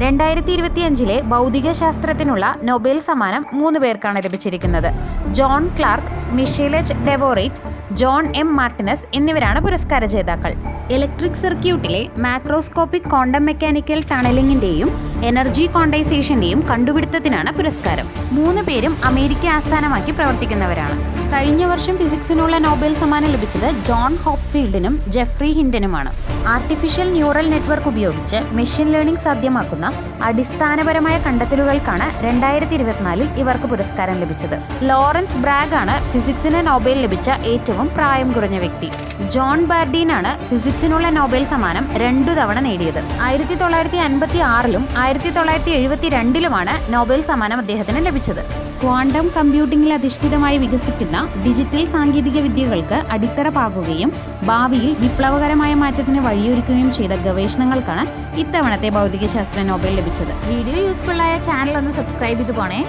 2025 ഭൗതികശാസ്ത്രത്തിനുള്ള Nobel സമ്മാനം 3 പേർക്കാണ് ലഭിച്ചിരിക്കുന്നത്. John Clarke, Michel H Devoret, John M Martinis എന്നിവരാണ് പുരസ്കാര ജേതാക്കൾ. ഇലക്ട്രിക് സർക്യൂട്ടിലെ മാക്രോസ്കോപ്പിക് ക്വാണ്ടം മെക്കാനിക്കൽ ടണലിംഗിന്റെയും എനർജി ക്വാണ്ടൈസേഷന്റെയും കണ്ടുപിടുത്തത്തിനാണ് പുരസ്കാരം. 3 പേരും അമേരിക്ക ആസ്ഥാനമാക്കി പ്രവർത്തിക്കുന്നവരാണ്. കഴിഞ്ഞ വർഷം ഫിസിക്സിനുള്ള നൊബേൽ സമ്മാനം ലഭിച്ചത് ജോൺ ഹോപ്ഫീൽഡിനും ജെഫ്രി ഹിൻഡനുമാണ്. ആർട്ടിഫിഷ്യൽ ന്യൂറൽ നെറ്റ്വർക്ക് ഉപയോഗിച്ച് മെഷീൻ ലേണിംഗ് സാധ്യമാക്കുന്ന അടിസ്ഥാനപരമായ കണ്ടെത്തലുകൾക്കാണ് 2024 ഇവർക്ക് പുരസ്കാരം ലഭിച്ചത്. ലോറൻസ് ബ്രാഗ് ആണ് ഫിസിക്സിന് നൊബേൽ ലഭിച്ച ഏറ്റവും പ്രായം കുറഞ്ഞ വ്യക്തി. ജോൺ ബാർഡീനാണ് ഫിസിക്സിനുള്ള നൊബേൽ സമ്മാനം 2 തവണ നേടിയത്. 1956-ലും 1972-ലുമാണ് നൊബേൽ സമ്മാനം അദ്ദേഹത്തിന് ലഭിച്ചത്. ക്വാണ്ടം കമ്പ്യൂട്ടിംഗിൽ അധിഷ്ഠിതമായി വികസിക്കുന്ന ഡിജിറ്റൽ സാങ്കേതിക വിദ്യകൾക്ക് അടിത്തറ പാകുകയും ഭാവിയിൽ വിപ്ലവകരമായ മാറ്റത്തിന് വഴിയൊരുക്കുകയും ചെയ്ത ഗവേഷണങ്ങൾക്കാണ് ഇത്തവണത്തെ ഭൗതികശാസ്ത്ര നൊബേൽ ലഭിച്ചത്. വീഡിയോ യൂസ്ഫുൾ ആയ ചാനൽ ഒന്ന് സബ്സ്ക്രൈബ് ചെയ്തു പോണേ.